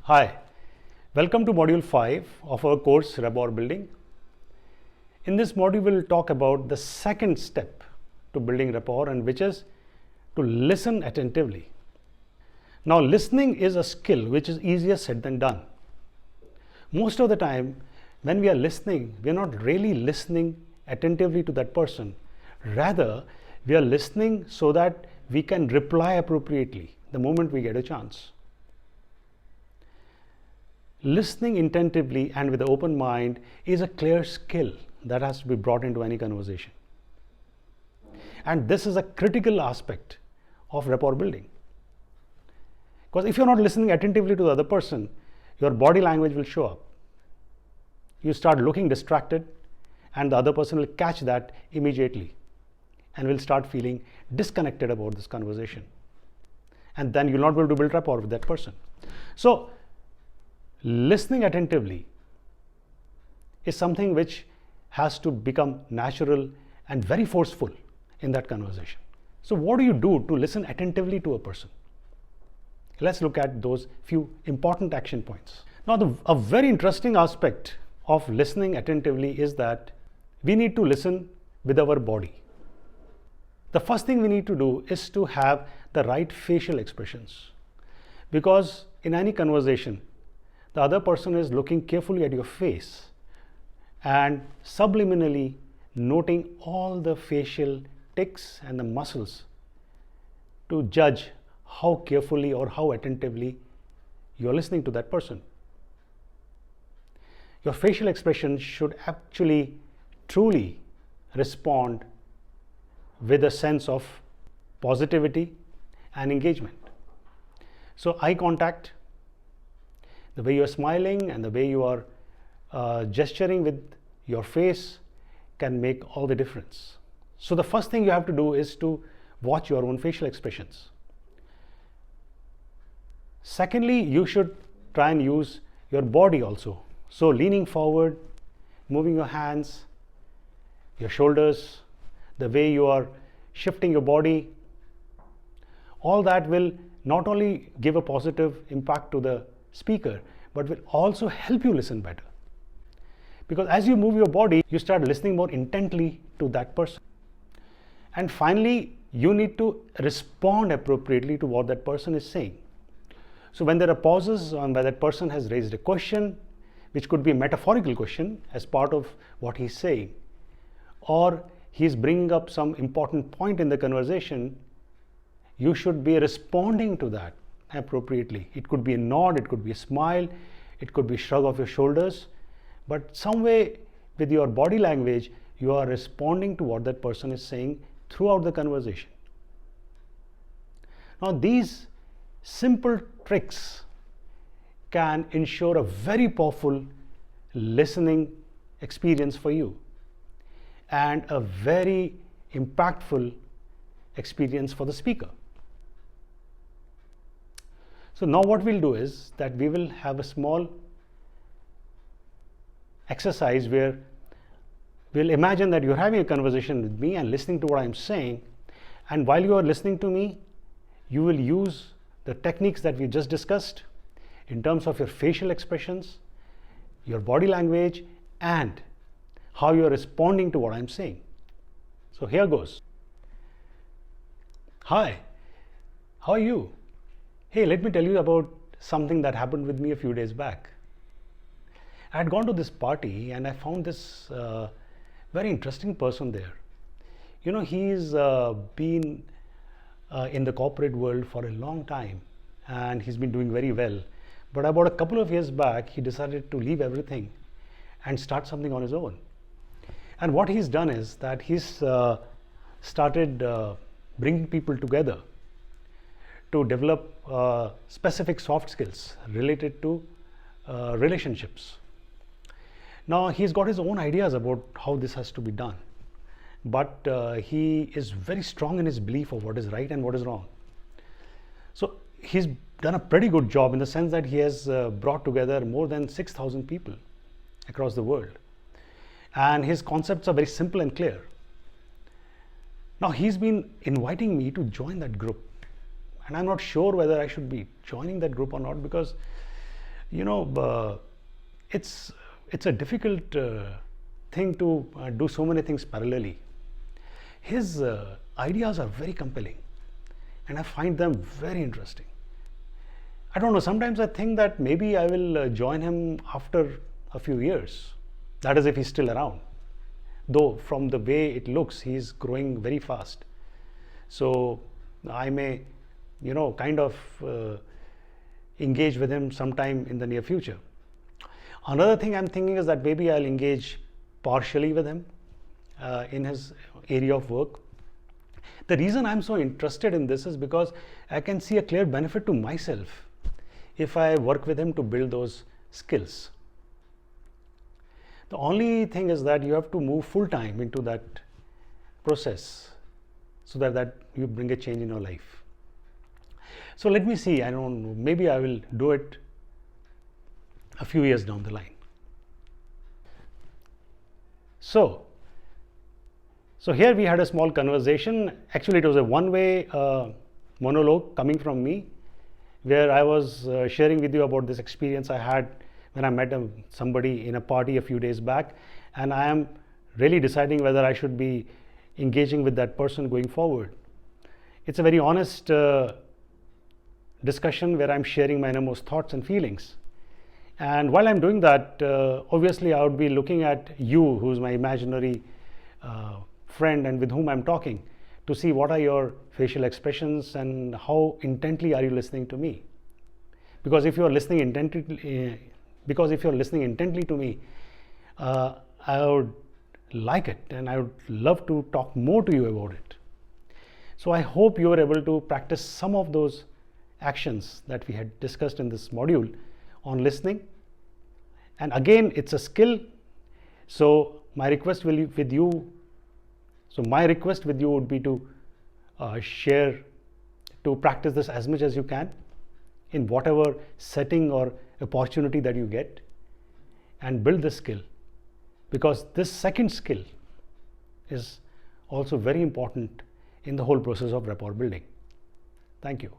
Hi, welcome to module 5 of our course Rapport Building. In this module, we'll talk about the second step to building rapport, and which is to listen attentively. Now, listening is a skill which is easier said than done. Most of the time, when we are listening, we are not really listening attentively to that person. Rather, we are listening so that we can reply appropriately the moment we get a chance. Listening attentively and with an open mind is a clear skill that has to be brought into any conversation. And this is a critical aspect of rapport building. Because if you're not listening attentively to the other person, your body language will show up. You start looking distracted, and the other person will catch that immediately and will start feeling disconnected about this conversation. And then you'll not be able to build rapport with that person. So, listening attentively is something which has to become natural and very forceful in that conversation. So what do you do to listen attentively to a person? Let's look at those few important action points. Now, a very interesting aspect of listening attentively is that we need to listen with our body. The first thing we need to do is to have the right facial expressions, because in any conversation, the other person is looking carefully at your face and subliminally noting all the facial tics and the muscles to judge how carefully or how attentively you are listening to that person. Your facial expression should actually truly respond with a sense of positivity and engagement. So eye contact, the way you are smiling and the way you are gesturing with your face can make all the difference. So the first thing you have to do is to watch your own facial expressions. Secondly, you should try and use your body also. So leaning forward, moving your hands, your shoulders, the way you are shifting your body, all that will not only give a positive impact to the speaker, but will also help you listen better. Because as you move your body, you start listening more intently to that person. And finally, you need to respond appropriately to what that person is saying. So when there are pauses on where that person has raised a question, which could be a metaphorical question as part of what he's saying, or he's bringing up some important point in the conversation, you should be responding to that appropriately. It could be a nod, it could be a smile, it could be a shrug of your shoulders, but some way with your body language, you are responding to what that person is saying throughout the conversation. Now, these simple tricks can ensure a very powerful listening experience for you and a very impactful experience for the speaker. So now what we'll do is that we will have a small exercise where we'll imagine that you're having a conversation with me and listening to what I'm saying, and while you are listening to me, you will use the techniques that we just discussed in terms of your facial expressions, your body language, and how you're responding to what I'm saying. So here goes. Hi, how are you? Hey, let me tell you about something that happened with me a few days back. I had gone to this party and I found this very interesting person there. You know, he's been in the corporate world for a long time and he's been doing very well. But about a couple of years back, he decided to leave everything and start something on his own. And what he's done is that he's started bringing people together to develop specific soft skills related to relationships. Now, he's got his own ideas about how this has to be done, but he is very strong in his belief of what is right and what is wrong. So he's done a pretty good job in the sense that he has brought together more than 6,000 people across the world. And his concepts are very simple and clear. Now, he's been inviting me to join that group. And I'm not sure whether I should be joining that group or not, because you know, it's a difficult thing to do so many things parallelly. His ideas are very compelling, and I find them very interesting. I don't know, sometimes I think that maybe I will join him after a few years. That is, if he's still around. Though from the way it looks, he's growing very fast. So I may, you know, kind of engage with him sometime in the near future. Another thing I'm thinking is that maybe I'll engage partially with him in his area of work. The reason I'm so interested in this is because I can see a clear benefit to myself if I work with him to build those skills. The only thing is that you have to move full time into that process so that you bring a change in your life. So let me see, I don't know, maybe I will do it a few years down the line. So here we had a small conversation. Actually, it was a one-way monologue coming from me, where I was sharing with you about this experience I had when I met somebody in a party a few days back, and I am really deciding whether I should be engaging with that person going forward. It's a very honest discussion where I'm sharing my innermost thoughts and feelings. And while I'm doing that, obviously I would be looking at you, who's my imaginary friend and with whom I'm talking, to see what are your facial expressions and how intently are you listening to me. Because if you're listening intently, to me, I would like it and I would love to talk more to you about it. So I hope you were able to practice some of those actions that we had discussed in this module on listening. And again, it's a skill. So my request with you would be to practice this as much as you can in whatever setting or opportunity that you get, and build this skill, because this second skill is also very important in the whole process of rapport building. Thank you.